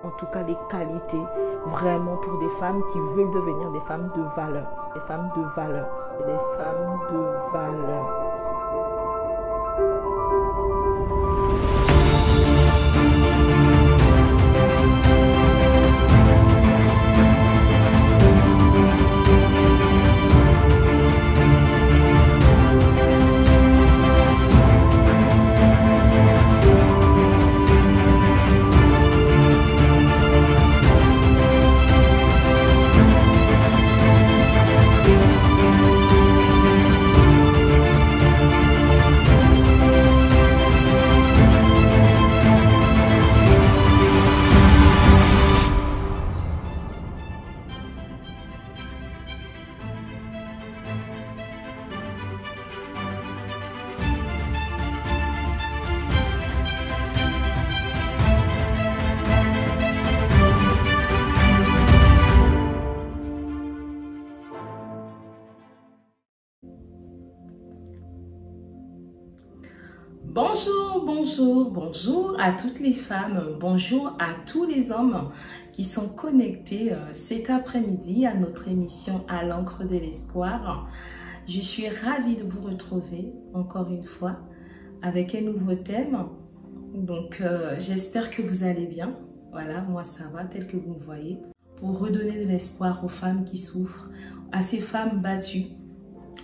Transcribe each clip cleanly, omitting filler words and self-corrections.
en tout cas des qualités vraiment pour des femmes qui veulent devenir des femmes de valeur, des femmes de valeur, des femmes de valeur. Bonjour, bonjour, bonjour à toutes les femmes, bonjour à tous les hommes qui sont connectés cet après-midi à notre émission À l'encre de l'espoir. Je suis ravie de vous retrouver encore une fois avec un nouveau thème. Donc j'espère que vous allez bien. Voilà, moi ça va tel que vous me voyez. Pour redonner de l'espoir aux femmes qui souffrent, à ces femmes battues.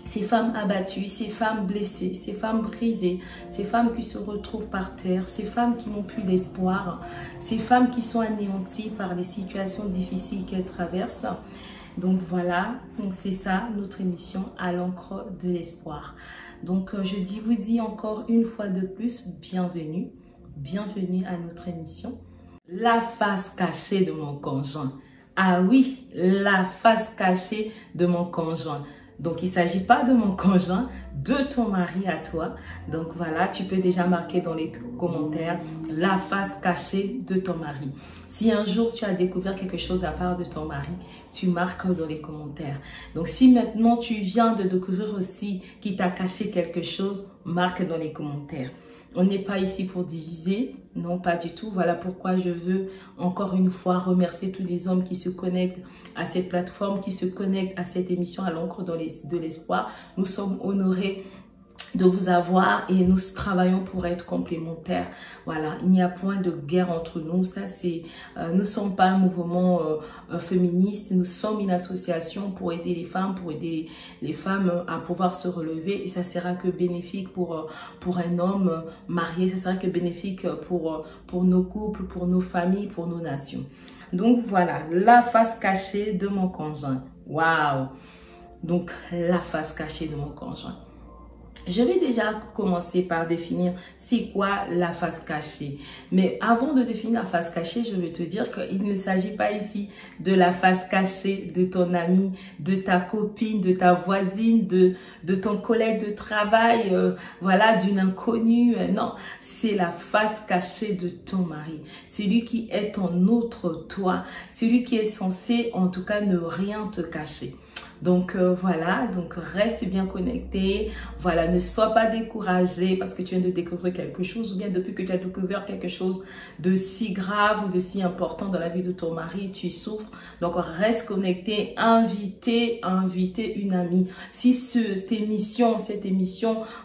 Ces femmes abattues, ces femmes blessées, ces femmes brisées, ces femmes qui se retrouvent par terre, ces femmes qui n'ont plus d'espoir, ces femmes qui sont anéanties par les situations difficiles qu'elles traversent. Donc voilà, c'est ça notre émission À l'encre de l'espoir. Donc je vous dis encore une fois de plus, bienvenue, bienvenue à notre émission. La face cachée de mon conjoint. Ah oui, la face cachée de mon conjoint. Donc, il ne s'agit pas de mon conjoint, de ton mari à toi. Donc, voilà, tu peux déjà marquer dans les commentaires la face cachée de ton mari. Si un jour tu as découvert quelque chose à part de ton mari, tu marques dans les commentaires. Donc, si maintenant tu viens de découvrir aussi qu'il t'a caché quelque chose, marque dans les commentaires. On n'est pas ici pour diviser, non pas du tout. Voilà pourquoi je veux encore une fois remercier tous les hommes qui se connectent à cette plateforme, qui se connectent à cette émission À l'encre de l'espoir. Nous sommes honorés de vous avoir et nous travaillons pour être complémentaires. Voilà, il n'y a point de guerre entre nous. Ça, c'est, nous ne sommes pas un mouvement féministe. Nous sommes une association pour aider les femmes à pouvoir se relever. Et ça sera que bénéfique pour un homme marié. Ça sera que bénéfique pour nos couples, pour nos familles, pour nos nations. Donc voilà, la face cachée de mon conjoint. Waouh! Donc la face cachée de mon conjoint. Je vais déjà commencer par définir c'est quoi la face cachée. Mais avant de définir la face cachée, je vais te dire qu'il ne s'agit pas ici de la face cachée de ton ami, de ta copine, de ta voisine, de ton collègue de travail, voilà, d'une inconnue. Non, c'est la face cachée de ton mari. Celui qui est ton autre toi, celui qui est censé en tout cas ne rien te cacher. Donc voilà, donc reste bien connecté, voilà, ne sois pas découragé parce que tu viens de découvrir quelque chose ou bien depuis que tu as découvert quelque chose de si grave ou de si important dans la vie de ton mari, tu souffres. Donc reste connecté, invitez une amie. Si cette émission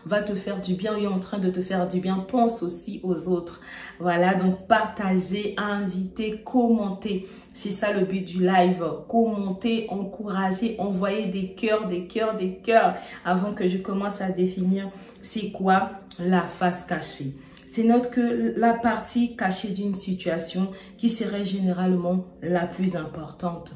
va te faire du bien ou est en train de te faire du bien, pense aussi aux autres. Voilà, donc partagez, invitez, commentez. C'est ça le but du live. Commentez, encouragez, envoyez des cœurs, des cœurs, des cœurs avant que je commence à définir c'est quoi la face cachée. C'est notre que la partie cachée d'une situation qui serait généralement la plus importante.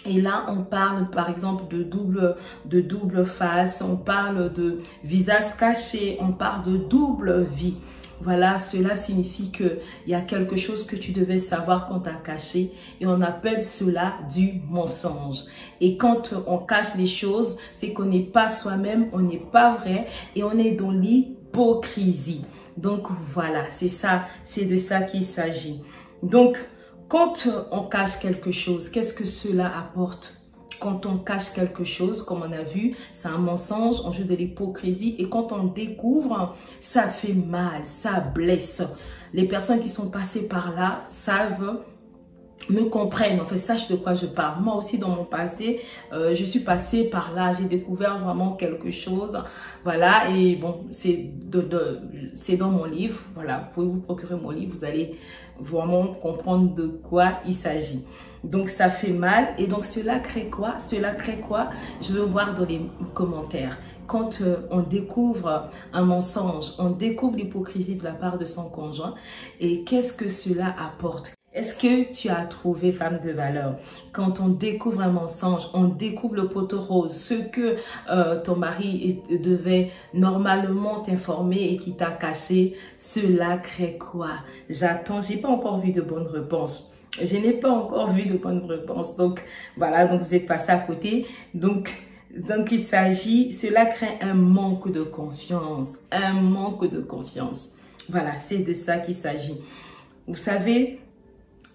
Et là, on parle par exemple de double face, on parle de visage caché, on parle de double vie. Voilà, cela signifie qu'il y a quelque chose que tu devais savoir qu'on t'a caché et on appelle cela du mensonge. Et quand on cache les choses, c'est qu'on n'est pas soi-même, on n'est pas vrai et on est dans l'hypocrisie. Donc voilà, c'est ça, c'est de ça qu'il s'agit. Donc, quand on cache quelque chose, qu'est-ce que cela apporte? Quand on cache quelque chose, comme on a vu, c'est un mensonge, on joue de l'hypocrisie. Et quand on découvre, ça fait mal, ça blesse. Les personnes qui sont passées par là savent me comprennent, en fait, sachent de quoi je parle. Moi aussi, dans mon passé, je suis passée par là, j'ai découvert vraiment quelque chose, voilà, et bon, c'est dans mon livre, voilà, vous pouvez vous procurer mon livre, vous allez vraiment comprendre de quoi il s'agit. Donc, ça fait mal, et donc, cela crée quoi? Cela crée quoi? Je veux voir dans les commentaires. Quand on découvre un mensonge, on découvre l'hypocrisie de la part de son conjoint, et qu'est-ce que cela apporte? Est-ce que tu as trouvé femme de valeur? Quand on découvre un mensonge, on découvre le poteau rose, ce que ton mari devait normalement t'informer et qui t'a caché, cela crée quoi? J'attends, j'ai pas encore vu de bonnes réponses. Je n'ai pas encore vu de bonnes réponses. Donc, voilà, donc vous êtes passé à côté. Donc il s'agit, cela crée un manque de confiance. Un manque de confiance. Voilà, c'est de ça qu'il s'agit. Vous savez,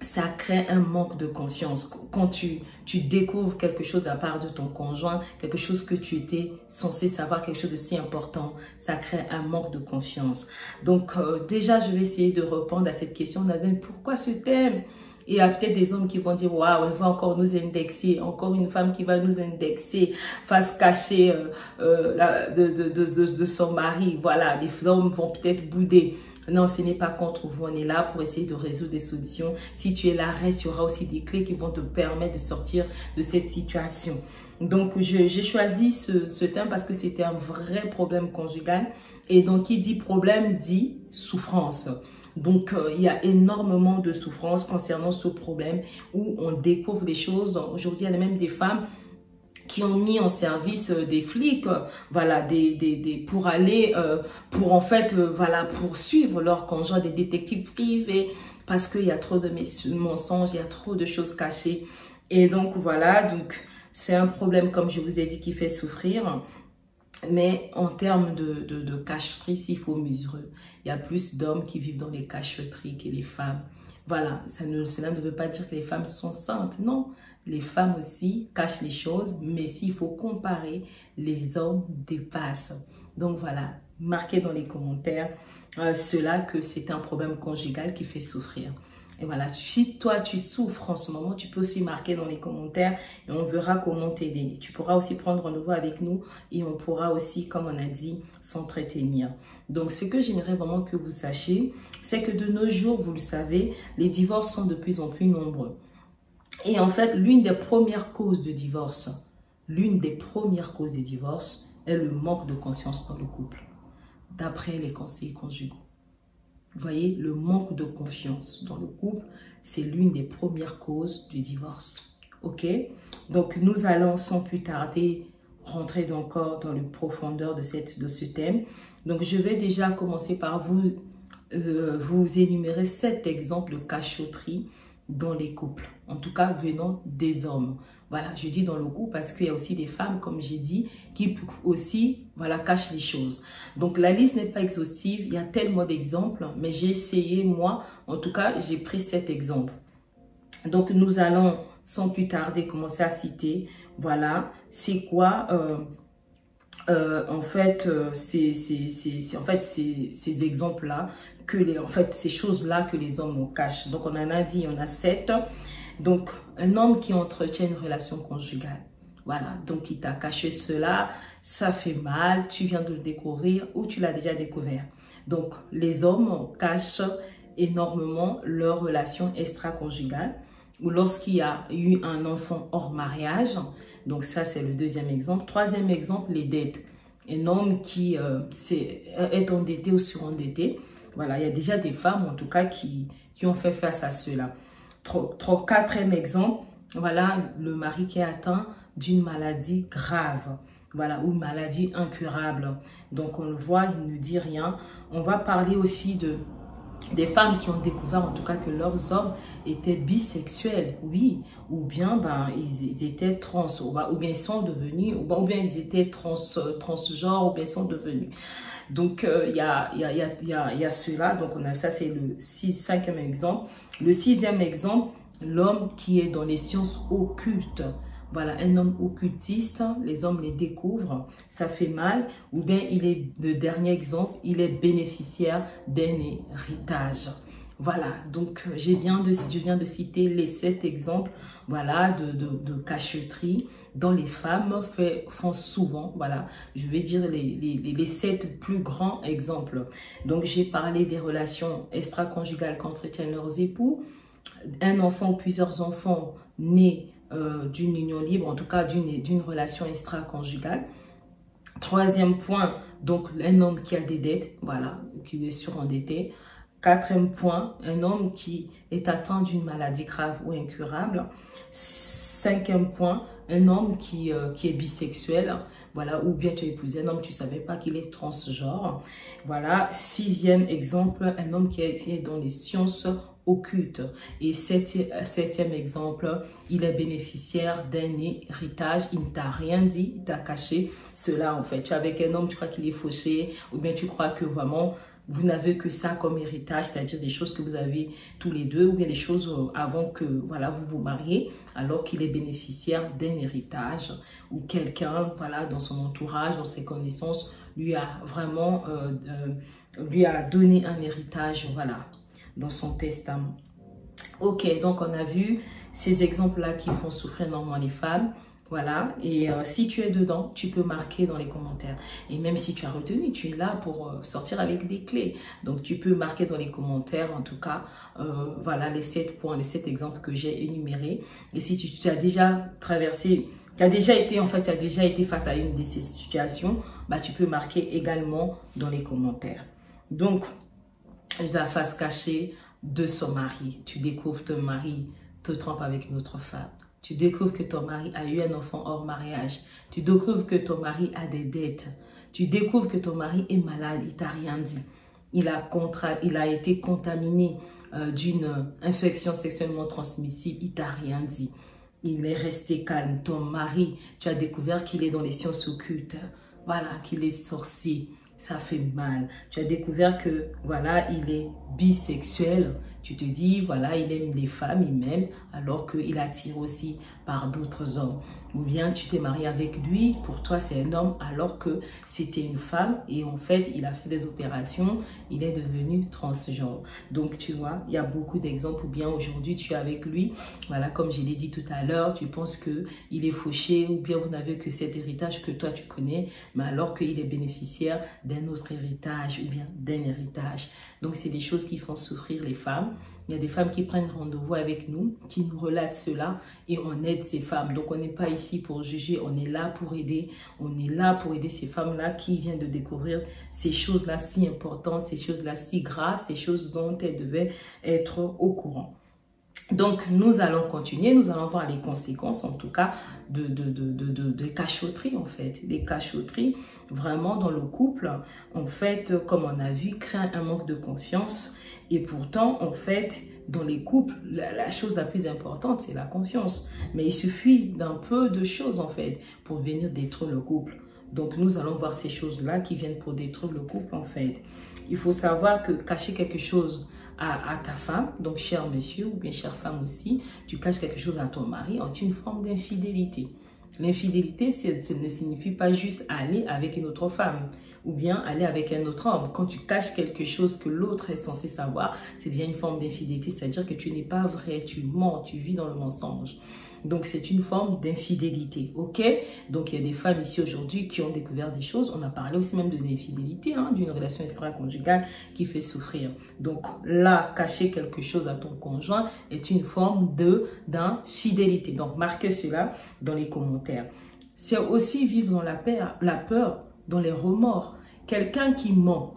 ça crée un manque de confiance. Quand tu découvres quelque chose de la part de ton conjoint, quelque chose que tu étais censé savoir, quelque chose de si important, ça crée un manque de confiance. Donc, déjà, je vais essayer de répondre à cette question, Nazaine, pourquoi ce thème? Et il y a peut-être des hommes qui vont dire, waouh, elle va encore nous indexer, encore une femme qui va nous indexer, face cachée de son mari. Voilà, les hommes vont peut-être bouder. Non, ce n'est pas contre vous, on est là pour essayer de résoudre des solutions. Si tu es là, reste, il y aura aussi des clés qui vont te permettre de sortir de cette situation. Donc, j'ai choisi ce thème parce que c'était un vrai problème conjugal. Et donc, qui dit problème dit souffrance. Donc, il y a énormément de souffrance concernant ce problème où on découvre des choses. Aujourd'hui, il y a même des femmes qui ont mis en service des flics, voilà, pour aller, pour en fait, voilà, pour suivre leur conjoint, des détectives privés, parce qu'il y a trop de mensonges, il y a trop de choses cachées. Et donc, voilà, donc c'est un problème, comme je vous ai dit, qui fait souffrir. Mais en termes de cacheterie, s'il faut mesurer, il y a plus d'hommes qui vivent dans les cacheteries que les femmes. Voilà, cela ne veut pas dire que les femmes sont saintes, non. Les femmes aussi cachent les choses, mais s'il faut comparer, les hommes dépassent. Donc voilà, marquez dans les commentaires cela que c'est un problème conjugal qui fait souffrir. Et voilà, si toi tu souffres en ce moment, tu peux aussi marquer dans les commentaires et on verra comment t'aider. Tu pourras aussi prendre rendez-vous avec nous et on pourra aussi, comme on a dit, s'entretenir. Donc, ce que j'aimerais vraiment que vous sachiez, c'est que de nos jours, vous le savez, les divorces sont de plus en plus nombreux. Et en fait, l'une des premières causes de divorce, est le manque de confiance dans le couple, d'après les conseils conjugaux. Vous voyez, le manque de confiance dans le couple, c'est l'une des premières causes du divorce. Ok? Donc, nous allons sans plus tarder rentrer encore dans les profondeurs de ce thème. Donc, je vais déjà commencer par vous énumérer 7 exemples de cachotterie dans les couples, en tout cas venant des hommes. Voilà, je dis dans le couple parce qu'il y a aussi des femmes, comme j'ai dit, qui aussi, voilà, cachent les choses. Donc, la liste n'est pas exhaustive, il y a tellement d'exemples, mais j'ai essayé, moi, en tout cas, j'ai pris 7 exemples. Donc, nous allons, sans plus tarder, commencer à citer, voilà, c'est quoi, en fait, ces exemples-là, ces choses-là que les hommes cachent. Donc, on en a dit, on a 7. Donc, un homme qui entretient une relation conjugale, voilà, donc il t'a caché cela, ça fait mal, tu viens de le découvrir ou tu l'as déjà découvert. Donc, les hommes cachent énormément leur relation extra-conjugale ou lorsqu'il y a eu un enfant hors mariage. Donc, ça, c'est le deuxième exemple. Troisième exemple, les dettes. Un homme qui est endetté ou surendetté. Voilà, il y a déjà des femmes, en tout cas, qui ont fait face à cela. Quatrième exemple, voilà, le mari qui est atteint d'une maladie grave, voilà, ou maladie incurable. Donc, on le voit, il ne dit rien. On va parler aussi des femmes qui ont découvert, en tout cas, que leurs hommes étaient bisexuels, oui, ou bien ils étaient trans, ou bien ils sont devenus, ou bien ils étaient transgenres, ou bien ils sont devenus. Donc, il y a cela. Donc, on a ça, c'est le cinquième exemple. Le sixième exemple, l'homme qui est dans les sciences occultes. Voilà, un homme occultiste, les hommes les découvrent, ça fait mal. Ou bien, le dernier exemple, il est bénéficiaire d'un héritage. Voilà, donc je viens de citer les 7 exemples, voilà, de cachotterie dont les femmes font souvent, voilà, je vais dire les 7 plus grands exemples. Donc j'ai parlé des relations extra-conjugales qu'entretiennent leurs époux, un enfant ou plusieurs enfants nés d'une union libre, en tout cas d'une relation extra-conjugale. Troisième point, donc un homme qui a des dettes, voilà, qui est surendetté. Quatrième point, un homme qui est atteint d'une maladie grave ou incurable. Cinquième point, un homme qui est bisexuel, voilà, ou bien tu as épousé un homme, tu ne savais pas qu'il est transgenre. Voilà, sixième exemple, un homme qui est dans les sciences occultes. Et septième exemple, il est bénéficiaire d'un héritage, il ne t'a rien dit, il t'a caché cela en fait. Tu es avec un homme, tu crois qu'il est fauché, ou bien tu crois que vraiment vous n'avez que ça comme héritage, c'est-à-dire des choses que vous avez tous les deux, ou bien des choses avant que voilà, vous vous mariez, alors qu'il est bénéficiaire d'un héritage, ou quelqu'un voilà, dans son entourage, dans ses connaissances, lui a vraiment lui a donné un héritage, voilà, dans son testament. Ok, donc on a vu ces exemples-là qui font souffrir énormément les femmes. Voilà, et si tu es dedans, tu peux marquer dans les commentaires. Et même si tu as retenu, tu es là pour sortir avec des clés. Donc, tu peux marquer dans les commentaires, en tout cas, voilà, les 7 points, les 7 exemples que j'ai énumérés. Et si tu as déjà traversé, tu as déjà été face à une de ces situations, bah, tu peux marquer également dans les commentaires. Donc, la face cachée de son mari. Tu découvres ton mari te trompe avec une autre femme. Tu découvres que ton mari a eu un enfant hors mariage. Tu découvres que ton mari a des dettes. Tu découvres que ton mari est malade. Il t'a rien dit. Il a été contaminé d'une infection sexuellement transmissible. Il t'a rien dit. Il est resté calme. Ton mari, tu as découvert qu'il est dans les sciences occultes. Voilà, qu'il est sorcier. Ça fait mal. Tu as découvert que, voilà, il est bisexuel. Tu te dis, voilà, il aime les femmes, il m'aime, alors qu'il attire aussi par d'autres hommes. Ou bien tu t'es marié avec lui, pour toi c'est un homme, alors que c'était une femme. Et en fait, il a fait des opérations, il est devenu transgenre. Donc tu vois, il y a beaucoup d'exemples. Ou bien aujourd'hui, tu es avec lui, voilà, comme je l'ai dit tout à l'heure, tu penses qu'il est fauché, ou bien vous n'avez que cet héritage que toi tu connais, mais alors qu'il est bénéficiaire d'un autre héritage, ou bien d'un héritage. Donc c'est des choses qui font souffrir les femmes. Il y a des femmes qui prennent rendez-vous avec nous, qui nous relatent cela et on aide ces femmes. Donc on n'est pas ici pour juger, on est là pour aider. On est là pour aider ces femmes-là qui viennent de découvrir ces choses-là si importantes, ces choses-là si graves, ces choses dont elles devaient être au courant. Donc, nous allons continuer, nous allons voir les conséquences, en tout cas, de cachotterie, en fait. Les cachotteries, vraiment, dans le couple, en fait, comme on a vu, créent un manque de confiance. Et pourtant, en fait, dans les couples, la chose la plus importante, c'est la confiance. Mais il suffit d'un peu de choses, en fait, pour venir détruire le couple. Donc, nous allons voir ces choses-là qui viennent pour détruire le couple, en fait. Il faut savoir que cacher quelque chose à ta femme, donc cher monsieur ou bien chère femme aussi, tu caches quelque chose à ton mari, c'est une forme d'infidélité. L'infidélité, ça ne signifie pas juste aller avec une autre femme ou bien aller avec un autre homme. Quand tu caches quelque chose que l'autre est censé savoir, c'est déjà une forme d'infidélité, c'est-à-dire que tu n'es pas vrai, tu mens, tu vis dans le mensonge. Donc, c'est une forme d'infidélité, ok? Donc, il y a des femmes ici aujourd'hui qui ont découvert des choses. On a parlé aussi même de l'infidélité, hein, d'une relation extra-conjugale qui fait souffrir. Donc, là, cacher quelque chose à ton conjoint est une forme d'infidélité. Donc, marquez cela dans les commentaires. C'est aussi vivre dans la peur, dans les remords. Quelqu'un qui ment,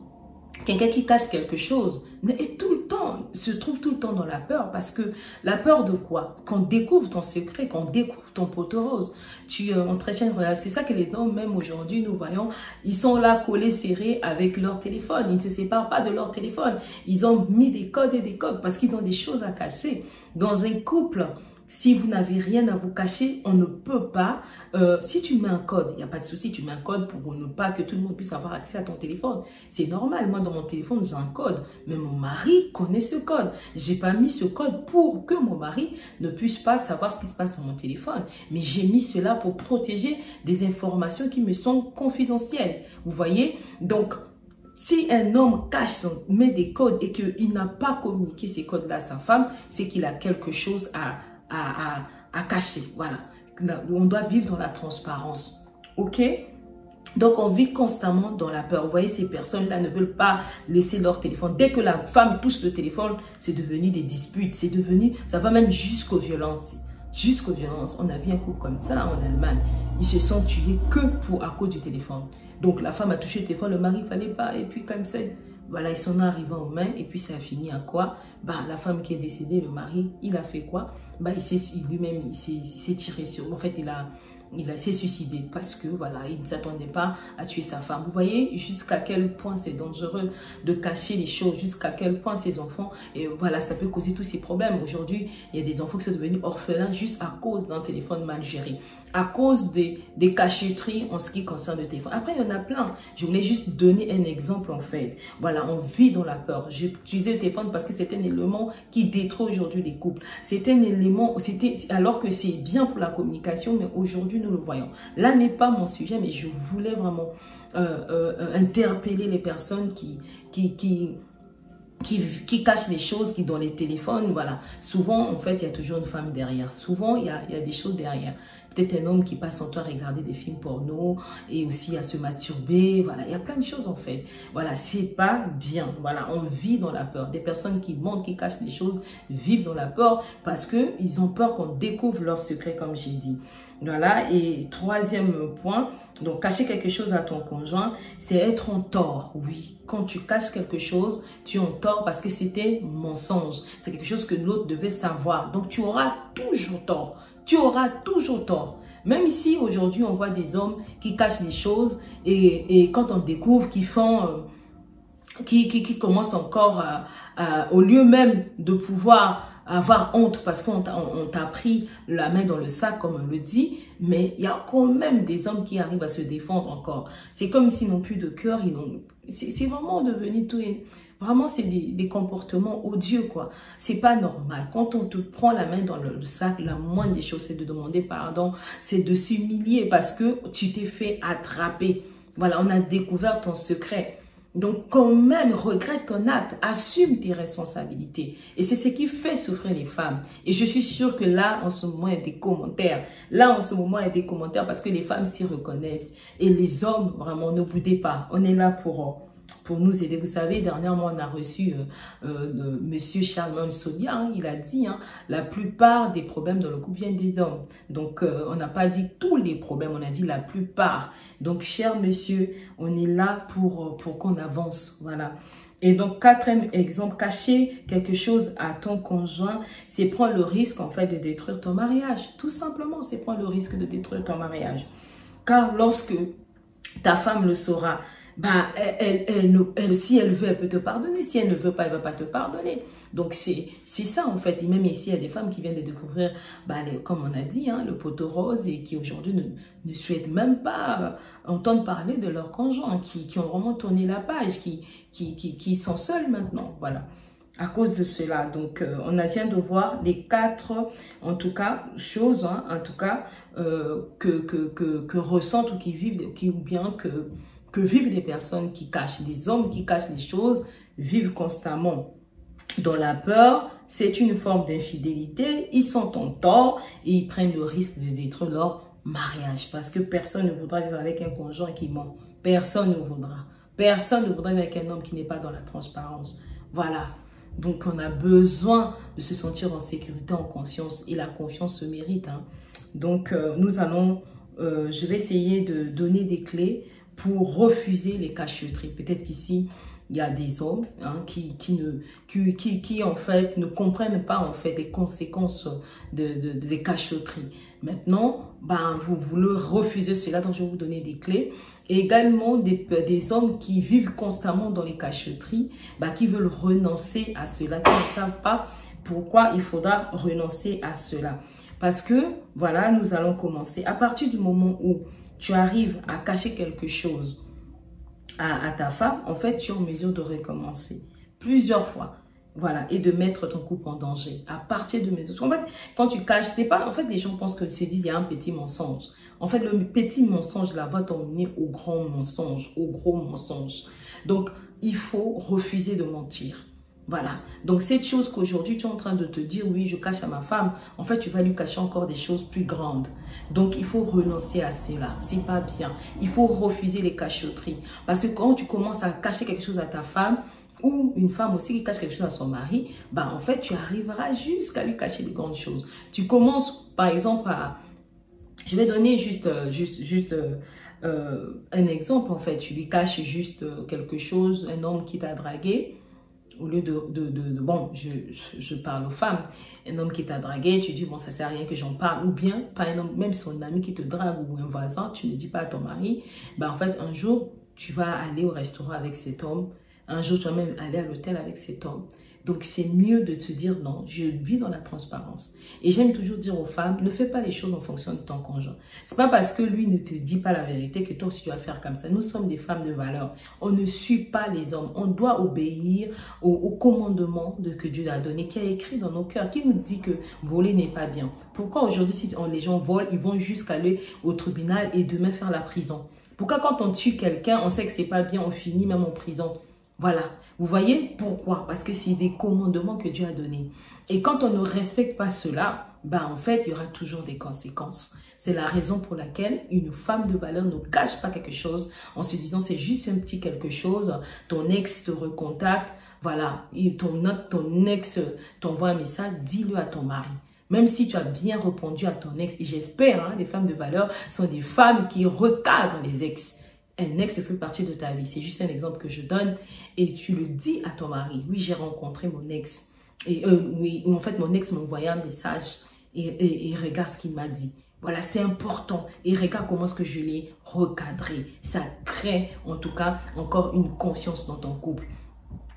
quelqu'un qui cache quelque chose, est tout le temps, se trouve tout le temps dans la peur. Parce que la peur de quoi? Qu'on découvre ton secret, qu'on découvre ton poteau rose. Tu entretiens une relation. C'est ça que les hommes, même aujourd'hui, nous voyons, ils sont là collés, serrés avec leur téléphone. Ils ne se séparent pas de leur téléphone. Ils ont mis des codes et des codes parce qu'ils ont des choses à cacher. Dans un couple, si vous n'avez rien à vous cacher, on ne peut pas. Si tu mets un code, il n'y a pas de souci, tu mets un code pour ne pas que tout le monde puisse avoir accès à ton téléphone. C'est normal. Moi, dans mon téléphone, j'ai un code. Mais mon mari connaît ce code. Je n'ai pas mis ce code pour que mon mari ne puisse pas savoir ce qui se passe sur mon téléphone. Mais j'ai mis cela pour protéger des informations qui me sont confidentielles. Vous voyez? Donc, si un homme met des codes et qu'il n'a pas communiqué ces codes-là à sa femme, c'est qu'il a quelque chose à cacher. Voilà. On doit vivre dans la transparence. OK? Donc, on vit constamment dans la peur. Vous voyez, ces personnes-là ne veulent pas laisser leur téléphone. Dès que la femme touche le téléphone, c'est devenu des disputes. C'est devenu, ça va même jusqu'aux violences. Jusqu'aux violences. On a vu un couple comme ça en Allemagne. Ils se sont tués que à cause du téléphone. Donc, la femme a touché le téléphone, le mari, il ne fallait pas. Et puis, comme ça, voilà, ils sont arrivés aux mains. Et puis, ça a fini à quoi? Bah, la femme qui est décédée, le mari, il a fait quoi? Bah, lui-même, il s'est tiré sur. En fait, il s'est suicidé parce que voilà, il ne s'attendait pas à tuer sa femme. Vous voyez jusqu'à quel point c'est dangereux de cacher les choses, jusqu'à quel point ces enfants, et voilà, ça peut causer tous ces problèmes. Aujourd'hui, il y a des enfants qui sont devenus orphelins juste à cause d'un téléphone mal géré, à cause des cachotteries en ce qui concerne le téléphone. Après, il y en a plein. Je voulais juste donner un exemple en fait. Voilà, on vit dans la peur. J'ai utilisé le téléphone parce que c'est un élément qui détruit aujourd'hui les couples. C'est un élément, alors que c'est bien pour la communication, mais aujourd'hui, nous le voyons. Là n'est pas mon sujet, mais je voulais vraiment interpeller les personnes qui cachent les choses, qui dans les téléphones, voilà. Souvent, en fait, il y a toujours une femme derrière. Souvent, il y a des choses derrière. Peut-être un homme qui passe son temps à regarder des films porno et aussi à se masturber. Voilà, il y a plein de choses en fait. Voilà, c'est pas bien. Voilà, on vit dans la peur. Des personnes qui mentent, qui cachent les choses, vivent dans la peur parce qu'ils ont peur qu'on découvre leurs secrets, comme j'ai dit. Voilà, et troisième point, donc cacher quelque chose à ton conjoint, c'est être en tort. Oui, quand tu caches quelque chose, tu es en tort parce que c'était mensonge. C'est quelque chose que l'autre devait savoir. Donc tu auras toujours tort. Tu auras toujours tort. Même ici, aujourd'hui, on voit des hommes qui cachent les choses et quand on découvre qu'ils font, qui commencent encore au lieu même de pouvoir avoir honte parce qu'on t'a pris la main dans le sac, comme on le dit, mais il y a quand même des hommes qui arrivent à se défendre encore. C'est comme s'ils n'ont plus de cœur, c'est vraiment devenu tout... Vraiment, c'est des comportements odieux, quoi. C'est pas normal. Quand on te prend la main dans le sac, la moindre des choses, c'est de demander pardon, c'est de s'humilier parce que tu t'es fait attraper. Voilà, on a découvert ton secret. Donc, quand même, regrette ton acte, assume tes responsabilités. Et c'est ce qui fait souffrir les femmes. Et je suis sûre que là, en ce moment, il y a des commentaires. Là, en ce moment, il y a des commentaires parce que les femmes s'y reconnaissent. Et les hommes, vraiment, ne boudez pas. On est là pour nous aider. Vous savez, dernièrement, on a reçu Monsieur Charles Solia, hein, il a dit, hein, la plupart des problèmes dans le couple viennent des hommes. Donc, on n'a pas dit tous les problèmes, on a dit la plupart. Donc, cher monsieur, on est là pour qu'on avance, voilà. Et donc, quatrième exemple, cacher quelque chose à ton conjoint, c'est prendre le risque, en fait, de détruire ton mariage. Tout simplement, c'est prendre le risque de détruire ton mariage. Car lorsque ta femme le saura, bah, si elle veut, elle peut te pardonner. Si elle ne veut pas, elle ne va pas te pardonner. Donc, c'est ça, en fait. Et même ici, il y a des femmes qui viennent de découvrir, bah, comme on a dit, hein, le poteau rose et qui aujourd'hui ne souhaitent même pas entendre parler de leur conjoint, qui ont vraiment tourné la page, qui sont seuls maintenant. Voilà. À cause de cela. Donc, on vient de voir les 4, en tout cas, choses, hein, en tout cas, que ressentent ou qui vivent, ou bien que vivent les personnes qui cachent, les hommes qui cachent les choses, vivent constamment dans la peur. C'est une forme d'infidélité, ils sont en tort et ils prennent le risque de détruire leur mariage parce que personne ne voudra vivre avec un conjoint qui ment. Personne ne voudra. Personne ne voudra vivre avec un homme qui n'est pas dans la transparence. Voilà. Donc, on a besoin de se sentir en sécurité, en confiance et la confiance se mérite. Hein. Donc, nous allons, je vais essayer de donner des clés pour refuser les cachotteries. Peut-être qu'ici, il y a des hommes hein, qui en fait ne comprennent pas en fait les conséquences des cachotteries. Maintenant, ben, vous le refusez cela, donc je vais vous donner des clés. Et également des hommes qui vivent constamment dans les cachotteries, ben, qui veulent renoncer à cela, qui ne savent pas pourquoi il faudra renoncer à cela. Parce que, voilà, nous allons commencer. À partir du moment où tu arrives à cacher quelque chose à ta femme, en fait, tu es en mesure de recommencer plusieurs fois. Voilà, et de mettre ton couple en danger. À partir de mesure. En fait, quand tu caches, c'est pas. En fait, les gens pensent que se disent il y a un petit mensonge. En fait, le petit mensonge là va t'emmener au grand mensonge, au gros mensonge. Donc, il faut refuser de mentir. Voilà. Donc, cette chose qu'aujourd'hui, tu es en train de te dire, oui, je cache à ma femme, en fait, tu vas lui cacher encore des choses plus grandes. Donc, il faut renoncer à cela. C'est pas bien. Il faut refuser les cachotteries. Parce que quand tu commences à cacher quelque chose à ta femme, ou une femme aussi qui cache quelque chose à son mari, en fait, tu arriveras jusqu'à lui cacher des grandes choses. Tu commences, par exemple, à... Je vais donner juste un exemple, en fait. Tu lui caches juste quelque chose, un homme qui t'a dragué. Au lieu bon, je parle aux femmes, un homme qui t'a dragué, tu dis, bon, ça sert à rien que j'en parle. Ou bien, pas un homme, même son ami qui te drague ou un voisin, tu ne dis pas à ton mari. En fait, un jour, tu vas aller au restaurant avec cet homme. Un jour, tu vas même aller à l'hôtel avec cet homme. Donc, c'est mieux de se dire non, je vis dans la transparence. Et j'aime toujours dire aux femmes, ne fais pas les choses en fonction de ton conjoint. C'est pas parce que lui ne te dit pas la vérité que toi aussi tu vas faire comme ça. Nous sommes des femmes de valeur. On ne suit pas les hommes. On doit obéir au commandement que Dieu a donné, qui a écrit dans nos cœurs, qui nous dit que voler n'est pas bien. Pourquoi aujourd'hui, si les gens volent, ils vont jusqu'à aller au tribunal et demain faire la prison? Pourquoi quand on tue quelqu'un, on sait que c'est pas bien, on finit même en prison? Voilà, vous voyez pourquoi? Parce que c'est des commandements que Dieu a donnés. Et quand on ne respecte pas cela, en fait, il y aura toujours des conséquences. C'est la raison pour laquelle une femme de valeur ne cache pas quelque chose en se disant c'est juste un petit quelque chose, ton ex te recontacte, voilà, et ton ex t'envoie un message, dis-le à ton mari. Même si tu as bien répondu à ton ex, et j'espère, les femmes de valeur sont des femmes qui recadrent les ex. Un ex fait partie de ta vie. C'est juste un exemple que je donne. Et tu le dis à ton mari. Oui, j'ai rencontré mon ex. Et oui, en fait, mon ex m'a envoyé un message. Et regarde ce qu'il m'a dit. Voilà, c'est important. Et regarde comment est-ce que je l'ai recadré. Ça crée, en tout cas, encore une confiance dans ton couple.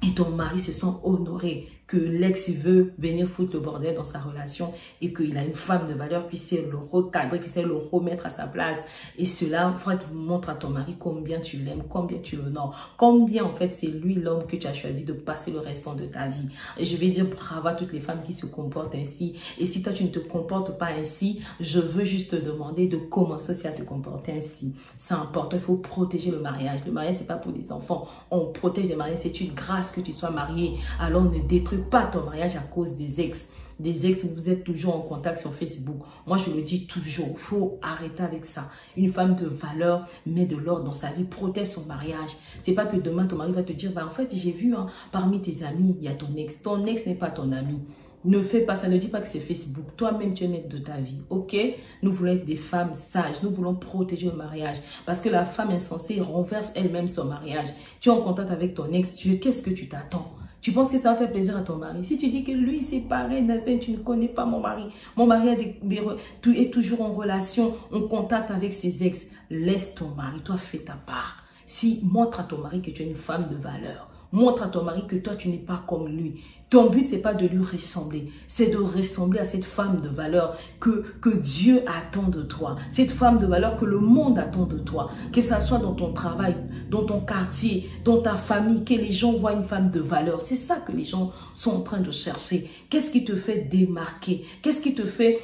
Et ton mari se sent honoré que l'ex veut venir foutre le bordel dans sa relation et qu'il a une femme de valeur qui sait le recadrer, qui sait le remettre à sa place. Et cela, en fait, montre à ton mari combien tu l'aimes, combien tu l'honores, combien, en fait, c'est lui l'homme que tu as choisi de passer le restant de ta vie. Et je vais dire bravo à toutes les femmes qui se comportent ainsi. Et si toi, tu ne te comportes pas ainsi, je veux juste te demander de commencer aussi à te comporter ainsi. C'est important, il faut protéger le mariage. Le mariage, c'est pas pour les enfants. On protège les mariages, c'est une grâce que tu sois marié. Alors, ne détruis pas ton mariage à cause des ex. Des ex, vous êtes toujours en contact sur Facebook. Moi, je le dis toujours, il faut arrêter avec ça. Une femme de valeur met de l'ordre dans sa vie, protège son mariage. C'est pas que demain, ton mari va te dire, en fait, j'ai vu, parmi tes amis, il y a ton ex. Ton ex n'est pas ton ami. Ne fais pas ça, ne dis pas que c'est Facebook. Toi-même, tu es maître de ta vie, ok? Nous voulons être des femmes sages. Nous voulons protéger le mariage. Parce que la femme insensée renverse elle-même son mariage. Tu es en contact avec ton ex, qu'est-ce que tu t'attends? Tu penses que ça va faire plaisir à ton mari? Si tu dis que lui, c'est pareil, Nazen, tu ne connais pas mon mari. Mon mari est toujours en relation, en contact avec ses ex. Laisse ton mari, toi, fais ta part. Si, montre à ton mari que tu es une femme de valeur. Montre à ton mari que toi, tu n'es pas comme lui. Ton but, c'est pas de lui ressembler. C'est de ressembler à cette femme de valeur que Dieu attend de toi. Cette femme de valeur que le monde attend de toi. Que ça soit dans ton travail, dans ton quartier, dans ta famille, que les gens voient une femme de valeur. C'est ça que les gens sont en train de chercher. Qu'est-ce qui te fait démarquer? Qu'est-ce qui te fait...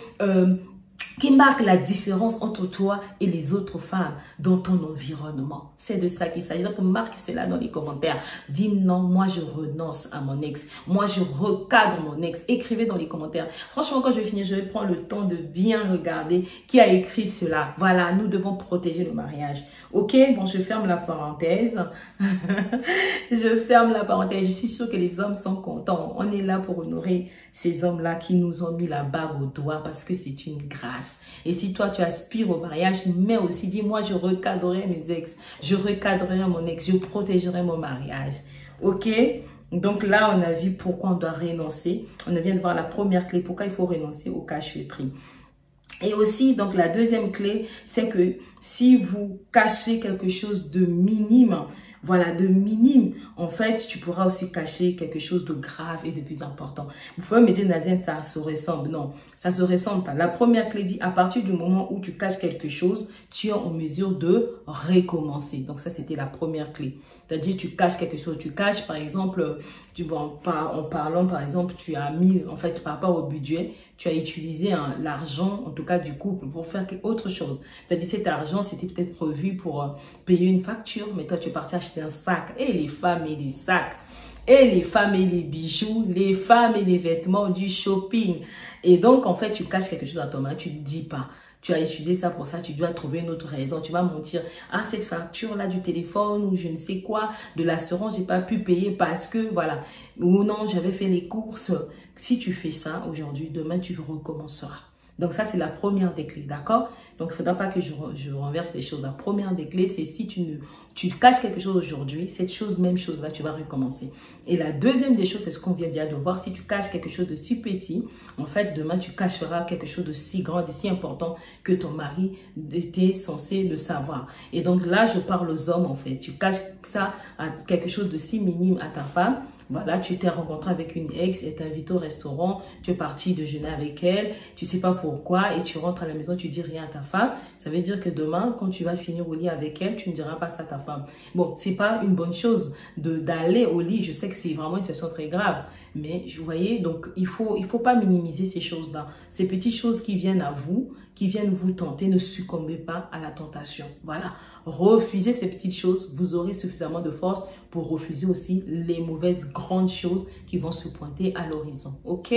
qui marque la différence entre toi et les autres femmes dans ton environnement. C'est de ça qu'il s'agit. Donc, marque cela dans les commentaires. Dis non, moi je renonce à mon ex. Moi je recadre mon ex. Écrivez dans les commentaires. Franchement, quand je vais finir, je vais prendre le temps de bien regarder qui a écrit cela. Voilà, nous devons protéger le mariage. Ok, bon, je ferme la parenthèse. Je ferme la parenthèse. Je suis sûre que les hommes sont contents. On est là pour honorer ces hommes-là qui nous ont mis la bague au doigt parce que c'est une grâce. Et si toi, tu aspires au mariage, mais aussi dis, moi, je recadrerai mes ex. Je recadrerai mon ex. Je protégerai mon mariage. Ok? Donc là, on a vu pourquoi on doit renoncer. On vient de voir la première clé. Pourquoi il faut renoncer aux cachotteries. Et aussi, donc la deuxième clé, c'est que si vous cachez quelque chose de minime, voilà, de minime, en fait, tu pourras aussi cacher quelque chose de grave et de plus important. Vous pouvez me dire, Nazen, ça se ressemble. Non, ça se ressemble pas. La première clé dit, à partir du moment où tu caches quelque chose, tu es en mesure de recommencer. Donc ça, c'était la première clé. C'est-à-dire, tu caches quelque chose. Tu caches, par exemple, en parlant, par exemple, tu as mis, en fait, par rapport au budget, tu as utilisé l'argent, en tout cas du couple, pour faire autre chose. C'est-à-dire, cet argent, c'était peut-être prévu pour payer une facture, mais toi, tu es parti acheter acheter un sac. Et les femmes et les sacs. Et les femmes et les bijoux, les femmes et les vêtements, du shopping. Et donc, en fait, tu caches quelque chose à ton mari, tu ne dis pas. Tu as utilisé ça pour ça, tu dois trouver une autre raison. Tu vas mentir, ah, cette facture-là du téléphone ou je ne sais quoi, de l'assurance, j'ai pas pu payer parce que, voilà. Ou non, j'avais fait les courses. Si tu fais ça aujourd'hui, demain, tu recommenceras. Donc, ça, c'est la première des clés, d'accord? Donc, il ne faudra pas que je renverse les choses. La première des clés, c'est si tu caches quelque chose aujourd'hui, cette chose, même chose-là, tu vas recommencer. Et la deuxième des choses, c'est ce qu'on vient déjà de voir. Si tu caches quelque chose de si petit, en fait, demain, tu cacheras quelque chose de si grand, de si important que ton mari était censé le savoir. Et donc, là, je parle aux hommes, en fait. Tu caches ça à quelque chose de si minime à ta femme. Voilà, tu t'es rencontré avec une ex, elle t'a invité au restaurant, tu es parti déjeuner avec elle, tu ne sais pas pourquoi et tu rentres à la maison, tu ne dis rien à ta femme. Ça veut dire que demain, quand tu vas finir au lit avec elle, tu ne diras pas ça à ta femme. Bon, ce n'est pas une bonne chose d'aller au lit. Je sais que c'est vraiment une situation très grave. Mais vous voyez, donc il faut pas minimiser ces choses-là. Ces petites choses qui viennent à vous, qui viennent vous tenter, ne succombez pas à la tentation. Voilà, refusez ces petites choses, vous aurez suffisamment de force pour refuser aussi les mauvaises grandes choses qui vont se pointer à l'horizon. Ok?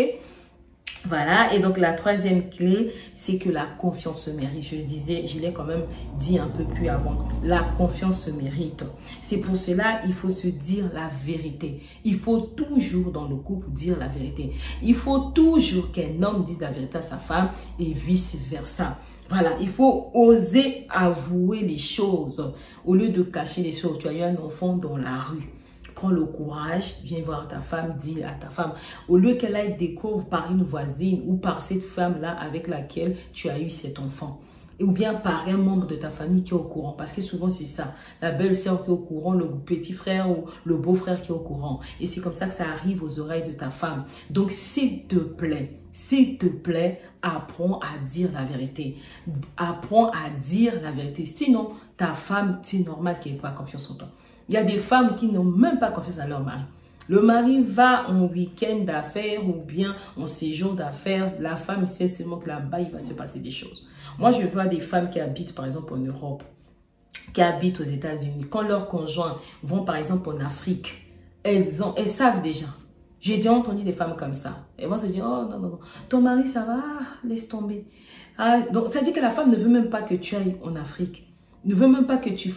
Voilà, et donc la troisième clé, c'est que la confiance se mérite. Je le disais, je l'ai quand même dit un peu plus avant. La confiance se mérite. C'est pour cela il faut se dire la vérité. Il faut toujours dans le couple dire la vérité. Il faut toujours qu'un homme dise la vérité à sa femme et vice versa. Voilà, il faut oser avouer les choses au lieu de cacher les choses. Tu as eu un enfant dans la rue. Prends le courage, viens voir ta femme, dis à ta femme, au lieu qu'elle aille découvrir par une voisine ou par cette femme-là avec laquelle tu as eu cet enfant. Ou bien par un membre de ta famille qui est au courant. Parce que souvent c'est ça, la belle-sœur qui est au courant, le petit frère ou le beau-frère qui est au courant. Et c'est comme ça que ça arrive aux oreilles de ta femme. Donc s'il te plaît, apprends à dire la vérité. Apprends à dire la vérité. Sinon, ta femme, c'est normal qu'elle n'ait pas confiance en toi. Il y a des femmes qui n'ont même pas confiance en leur mari. Le mari va en week-end d'affaires ou bien en séjour d'affaires. La femme sait seulement que là-bas, il va se passer des choses. Moi, je vois des femmes qui habitent, par exemple, en Europe, qui habitent aux États-Unis. Quand leurs conjoints vont, par exemple, en Afrique, elles savent déjà. J'ai déjà entendu des femmes comme ça. Elles vont se dire, oh non, non, non, ton mari, ça va, laisse tomber. Ah, donc, ça veut dire que la femme ne veut même pas que tu ailles en Afrique. Ne veut même pas que tu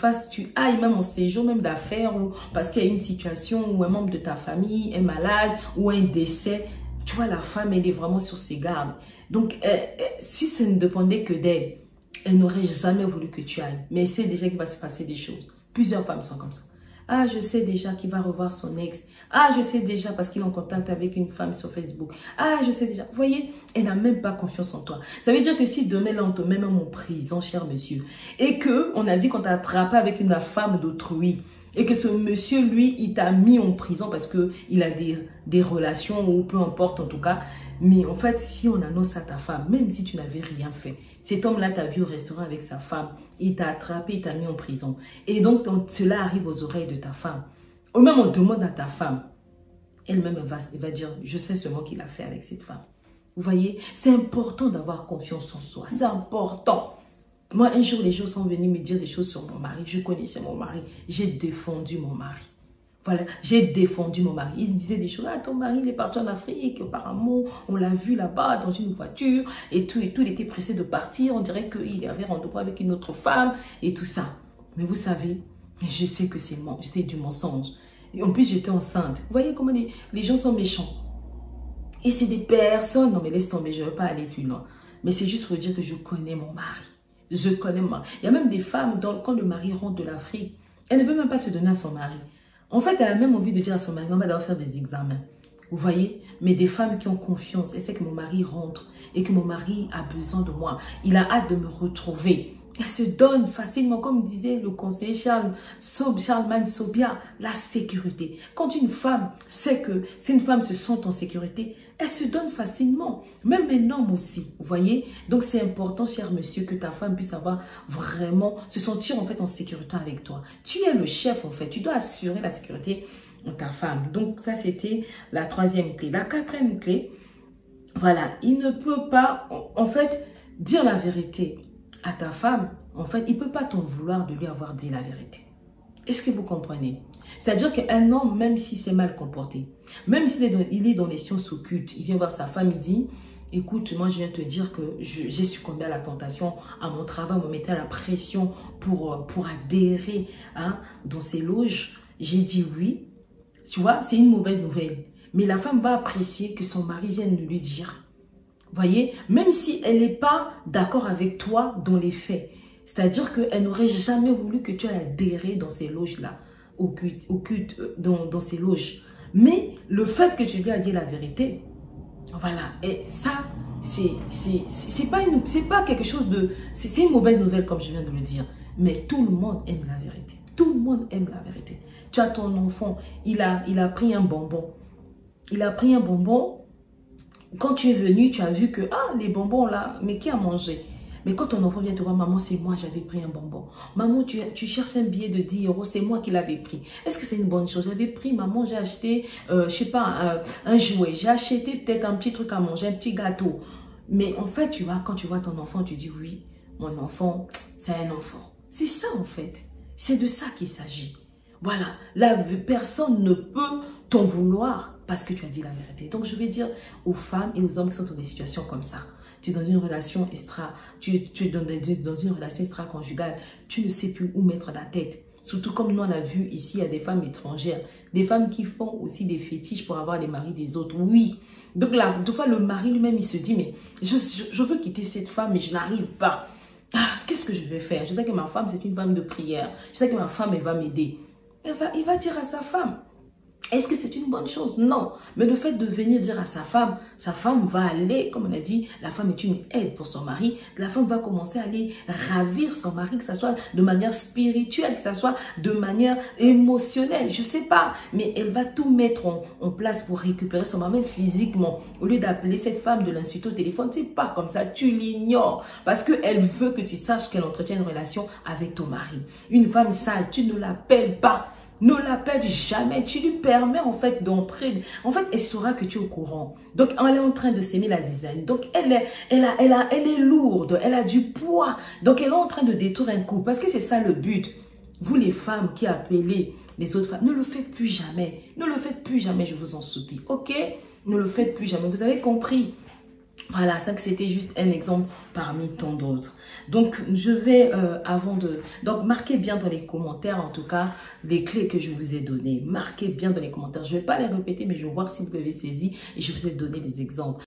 ailles même en séjour, même d'affaires, ou parce qu'il y a une situation où un membre de ta famille est malade ou un décès. Tu vois, la femme, elle est vraiment sur ses gardes. Donc, si ça ne dépendait que d'elle, elle n'aurait jamais voulu que tu ailles. Mais elle sait déjà qu'il va se passer des choses. Plusieurs femmes sont comme ça. Ah, je sais déjà qu'il va revoir son ex. Ah, je sais déjà parce qu'il est en contact avec une femme sur Facebook. Ah, je sais déjà. Vous voyez, elle n'a même pas confiance en toi. Ça veut dire que si demain, là, on te met même en prison, cher monsieur, et qu'on a dit qu'on t'a attrapé avec une femme d'autrui, et que ce monsieur, lui, il t'a mis en prison parce qu'il a des relations, ou peu importe en tout cas. Mais en fait, si on annonce à ta femme, même si tu n'avais rien fait, cet homme-là t'a vu au restaurant avec sa femme, il t'a attrapé, il t'a mis en prison. Et donc, cela arrive aux oreilles de ta femme. Ou même on demande à ta femme, elle-même va dire, je sais seulement qu'il a fait avec cette femme. Vous voyez, c'est important d'avoir confiance en soi, c'est important. Moi, un jour, les gens sont venus me dire des choses sur mon mari. Je connaissais mon mari. J'ai défendu mon mari. Voilà, j'ai défendu mon mari. Il disait des choses. Ah, ton mari, il est parti en Afrique. Apparemment, on l'a vu là-bas dans une voiture. Et tout, il était pressé de partir. On dirait qu'il avait rendez-vous avec une autre femme et tout ça. Mais vous savez, je sais que c'est du mensonge. Et en plus, j'étais enceinte. Vous voyez comment les gens sont méchants. Et c'est des personnes. Non, mais laisse tomber, je ne veux pas aller plus loin. Mais c'est juste pour dire que je connais mon mari. Je connais mon mari. Il y a même des femmes, quand le mari rentre de l'Afrique, elle ne veut même pas se donner à son mari. En fait, elle a même envie de dire à son mari, on va d'abord faire des examens. Vous voyez? Mais des femmes qui ont confiance, elles savent que mon mari rentre et que mon mari a besoin de moi. Il a hâte de me retrouver. Elle se donne facilement, comme disait le conseiller Charlemagne Sobia, la sécurité. Quand une femme sait que si une femme se sent en sécurité, elle se donne facilement. Même un homme aussi, vous voyez. Donc c'est important, cher monsieur, que ta femme puisse avoir vraiment, se sentir en fait en sécurité avec toi. Tu es le chef en fait, tu dois assurer la sécurité de ta femme. Donc ça c'était la troisième clé. La quatrième clé, voilà, il ne peut pas en fait dire la vérité à ta femme. En fait, il ne peut pas t'en vouloir de lui avoir dit la vérité. Est-ce que vous comprenez? C'est-à-dire qu'un homme, même si c'est mal comporté, même s'il est dans les sciences occultes, il vient voir sa femme, il dit, écoute, moi je viens te dire que j'ai succombé à la tentation, à mon travail, on me mettait à la pression pour adhérer dans ces loges. J'ai dit oui. Tu vois, c'est une mauvaise nouvelle. Mais la femme va apprécier que son mari vienne de lui dire. Voyez, même si elle n'est pas d'accord avec toi dans les faits. C'est-à-dire qu'elle n'aurait jamais voulu que tu aies adhéré dans ces loges-là, occultes, dans ces loges. Mais le fait que tu lui as dit la vérité, voilà, et ça, c'est pas quelque chose de... C'est une mauvaise nouvelle, comme je viens de le dire. Mais tout le monde aime la vérité. Tout le monde aime la vérité. Tu as ton enfant, il a pris un bonbon. Il a pris un bonbon. Quand tu es venu, tu as vu que, les bonbons là, mais qui a mangé? Mais quand ton enfant vient te voir, maman, c'est moi, j'avais pris un bonbon. Maman, tu cherches un billet de 10 €, c'est moi qui l'avais pris. Est-ce que c'est une bonne chose? J'avais pris, maman, j'ai acheté, je sais pas, un jouet. J'ai acheté peut-être un petit truc à manger, un petit gâteau. Mais en fait, tu vois, quand tu vois ton enfant, tu dis, oui, mon enfant, c'est un enfant. C'est ça, en fait. C'est de ça qu'il s'agit. Voilà, personne ne peut t'en vouloir parce que tu as dit la vérité. Donc, je vais dire aux femmes et aux hommes qui sont dans des situations comme ça. Tu es dans une relation tu es dans une relation extra-conjugale, tu ne sais plus où mettre la tête. Surtout comme nous on a vu ici, il y a des femmes étrangères, des femmes qui font aussi des fétiches pour avoir les maris des autres. Oui. Donc là, deux fois le mari lui-même, il se dit, mais je veux quitter cette femme, mais je n'arrive pas. Qu'est-ce que je vais faire? Je sais que ma femme, c'est une femme de prière. Je sais que ma femme, elle va m'aider. Il va dire à sa femme. Est-ce que c'est une bonne chose? Non. Mais le fait de venir dire à sa femme va aller, comme on a dit, la femme est une aide pour son mari. La femme va commencer à aller ravir son mari, que ce soit de manière spirituelle, que ce soit de manière émotionnelle. Je ne sais pas. Mais elle va tout mettre en place pour récupérer son mari physiquement. Au lieu d'appeler cette femme, de l'insulter au téléphone, c'est pas comme ça. Tu l'ignores. Parce qu'elle veut que tu saches qu'elle entretient une relation avec ton mari. Une femme sale, tu ne l'appelles pas. Ne l'appelle jamais. Tu lui permets en fait d'entrer. En fait, elle saura que tu es au courant. Donc, elle est en train de s'aimer la zizanie. Donc, elle est lourde. Elle a du poids. Donc, elle est en train de détruire un couple. Parce que c'est ça le but. Vous les femmes qui appelez les autres femmes, ne le faites plus jamais. Ne le faites plus jamais, je vous en supplie. Ok? Ne le faites plus jamais. Vous avez compris? Voilà, ça que c'était juste un exemple parmi tant d'autres. Donc, je vais, Donc, marquez bien dans les commentaires, en tout cas, les clés que je vous ai données. Marquez bien dans les commentaires. Je ne vais pas les répéter, mais je vais voir si vous avez saisi et je vous ai donné des exemples.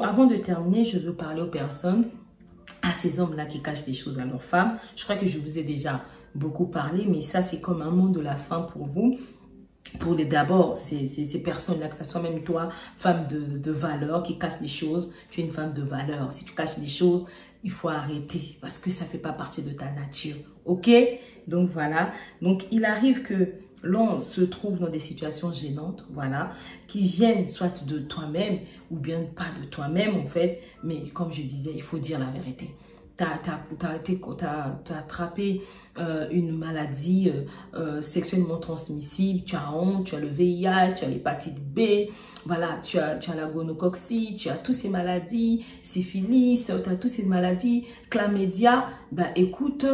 Avant de terminer, je veux parler aux personnes, à ces hommes-là qui cachent des choses à leurs femmes. Je crois que je vous ai déjà beaucoup parlé, mais ça, c'est comme un mot de la fin pour vous. Pour d'abord, ces personnes-là, que ce soit même toi, femme de valeur, qui cache des choses, tu es une femme de valeur. Si tu caches des choses, il faut arrêter parce que ça ne fait pas partie de ta nature. Ok? Donc voilà. Donc il arrive que l'on se trouve dans des situations gênantes, voilà, qui viennent soit de toi-même ou bien pas de toi-même en fait. Mais comme je disais, il faut dire la vérité. Tu as attrapé une maladie sexuellement transmissible, tu as honte, tu as le VIH, tu as l'hépatite B, voilà, tu as la gonocoxie, tu as toutes ces maladies, syphilis, tu as toutes ces maladies, chlamydia, bah écoute,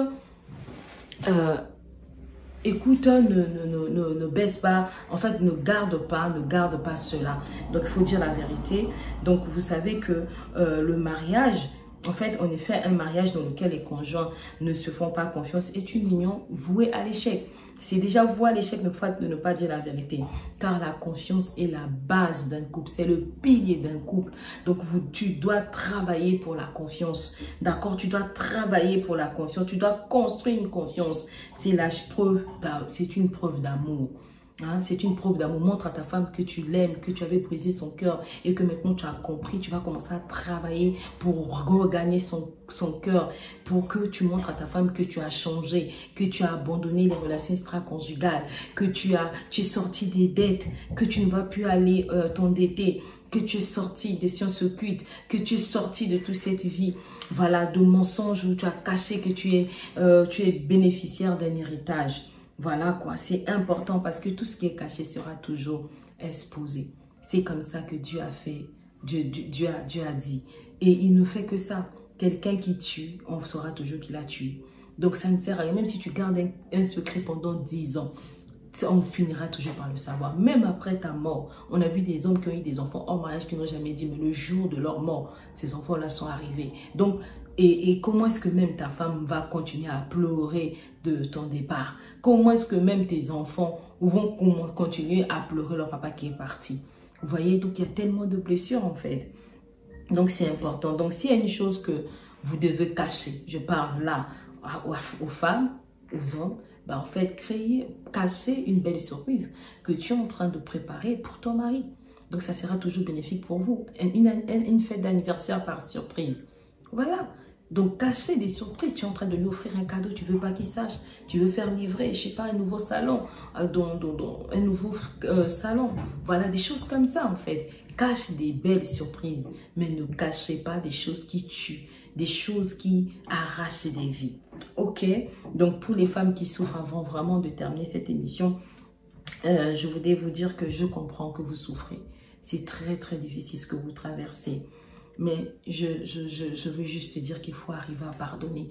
ne baisse pas, en fait, ne garde pas cela. Donc, il faut dire la vérité. Donc, vous savez que le mariage, en fait, en effet, un mariage dans lequel les conjoints ne se font pas confiance est une union vouée à l'échec. C'est déjà voué à l'échec de ne pas dire la vérité. Car la confiance est la base d'un couple. C'est le pilier d'un couple. Donc, tu dois travailler pour la confiance. D'accord? Tu dois travailler pour la confiance. Tu dois construire une confiance. C'est une preuve d'amour. Hein, c'est une preuve d'amour. Montre à ta femme que tu l'aimes, que tu avais brisé son cœur et que maintenant tu as compris. Tu vas commencer à travailler pour regagner son cœur, pour que tu montres à ta femme que tu as changé, que tu as abandonné les relations extra-conjugales, que tu es sorti des dettes, que tu ne vas plus aller t'endetter, que tu es sorti des sciences occultes, que tu es sorti de toute cette vie, voilà, de mensonges où tu as caché que tu es bénéficiaire d'un héritage. Voilà quoi, c'est important parce que tout ce qui est caché sera toujours exposé. C'est comme ça que Dieu a fait, Dieu a dit. Et il ne fait que ça. Quelqu'un qui tue, on saura toujours qu'il a tué. Donc ça ne sert à rien, même si tu gardes un secret pendant 10 ans. On finira toujours par le savoir. Même après ta mort, on a vu des hommes qui ont eu des enfants hors mariage qui n'ont jamais dit, mais le jour de leur mort, ces enfants-là sont arrivés. Donc, et comment est-ce que même ta femme va continuer à pleurer de ton départ? Comment est-ce que même tes enfants vont continuer à pleurer leur papa qui est parti? Vous voyez, donc il y a tellement de blessures en fait. Donc c'est important. Donc s'il y a une chose que vous devez cacher, je parle là aux femmes, aux hommes, ben en fait, cacher une belle surprise que tu es en train de préparer pour ton mari. Donc, ça sera toujours bénéfique pour vous. Une fête d'anniversaire par surprise. Voilà. Donc, cacher des surprises. Tu es en train de lui offrir un cadeau, tu ne veux pas qu'il sache. Tu veux faire livrer, je ne sais pas, un nouveau salon. Un nouveau salon. Voilà, des choses comme ça, en fait. Cache des belles surprises, mais ne cachez pas des choses qui tuent. Des choses qui arrachent des vies. Ok, donc pour les femmes qui souffrent, avant vraiment de terminer cette émission, je voudrais vous dire que je comprends que vous souffrez. C'est très très difficile ce que vous traversez. Mais je veux juste dire qu'il faut arriver à pardonner.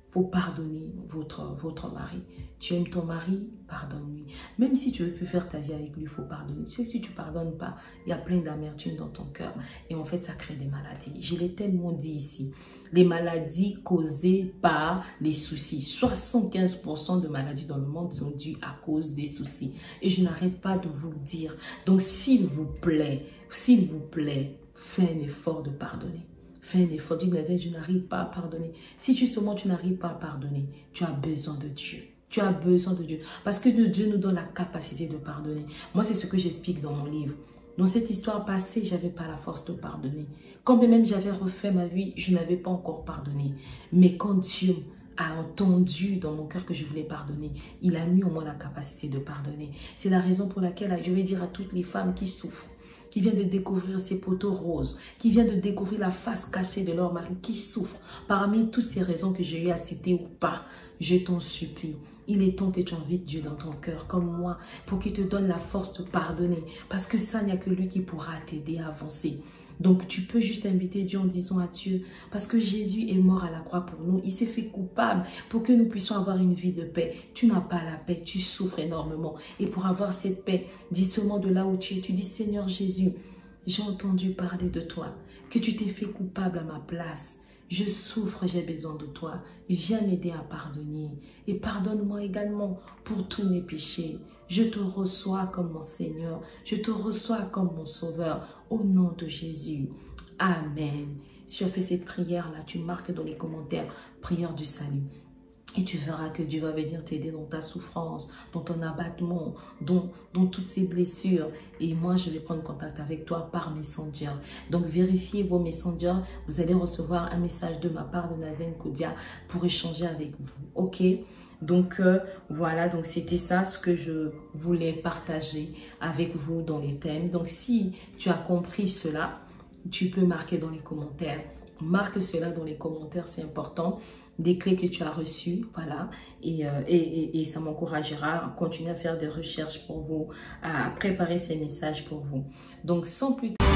Il faut pardonner votre mari. Tu aimes ton mari, pardonne-lui. Même si tu veux plus faire ta vie avec lui, il faut pardonner. Tu sais, si tu ne pardonnes pas, il y a plein d'amertume dans ton cœur. Et en fait, ça crée des maladies. Je l'ai tellement dit ici. Les maladies causées par les soucis. 75% de maladies dans le monde sont dues à cause des soucis. Et je n'arrête pas de vous le dire. Donc, s'il vous plaît, fais un effort de pardonner. Fais un effort. Dis, je n'arrive pas à pardonner. Si justement tu n'arrives pas à pardonner, tu as besoin de Dieu. Tu as besoin de Dieu. Parce que Dieu nous donne la capacité de pardonner. Moi, c'est ce que j'explique dans mon livre. Dans cette histoire passée, je n'avais pas la force de pardonner. Quand même j'avais refait ma vie, je n'avais pas encore pardonné. Mais quand Dieu a entendu dans mon cœur que je voulais pardonner, il a mis au moins la capacité de pardonner. C'est la raison pour laquelle je vais dire à toutes les femmes qui souffrent, qui viennent de découvrir ces poteaux roses, qui viennent de découvrir la face cachée de leur mari, qui souffrent, parmi toutes ces raisons que j'ai eu à citer ou pas, je t'en supplie. Il est temps que tu invites Dieu dans ton cœur, comme moi, pour qu'il te donne la force de pardonner. Parce que ça, il n'y a que lui qui pourra t'aider à avancer. Donc, tu peux juste inviter Dieu en disant à Dieu, parce que Jésus est mort à la croix pour nous. Il s'est fait coupable pour que nous puissions avoir une vie de paix. Tu n'as pas la paix, tu souffres énormément. Et pour avoir cette paix, dis seulement de là où tu es, tu dis, Seigneur Jésus, j'ai entendu parler de toi, que tu t'es fait coupable à ma place. Je souffre, j'ai besoin de toi. Viens m'aider à pardonner. Et pardonne-moi également pour tous mes péchés. Je te reçois comme mon Seigneur. Je te reçois comme mon Sauveur. Au nom de Jésus. Amen. Si tu as fait cette prière-là, tu marques dans les commentaires « Prière du salut ». Et tu verras que Dieu va venir t'aider dans ta souffrance, dans ton abattement, dans toutes ces blessures. Et moi, je vais prendre contact avec toi par Messenger. Donc, vérifiez vos Messengers. Vous allez recevoir un message de ma part de Nadène Kodia pour échanger avec vous. Ok? Donc, voilà. Donc, c'était ça ce que je voulais partager avec vous dans les thèmes. Donc, si tu as compris cela, tu peux marquer dans les commentaires. Marque cela dans les commentaires, c'est important. Des clés que tu as reçues, voilà, et ça m'encouragera à continuer à faire des recherches pour vous, à préparer ces messages pour vous. Donc, sans plus tarder,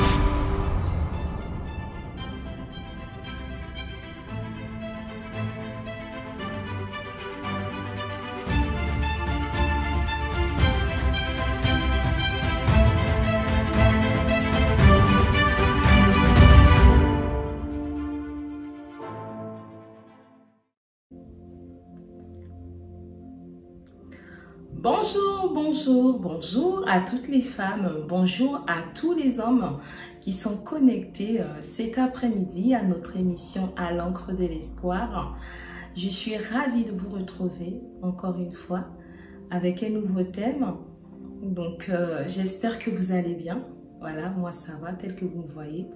bonjour à toutes les femmes, bonjour à tous les hommes qui sont connectés cet après-midi à notre émission à l'encre de l'espoir. Je suis ravie de vous retrouver encore une fois avec un nouveau thème. Donc j'espère que vous allez bien. Voilà, moi ça va tel que vous me voyez.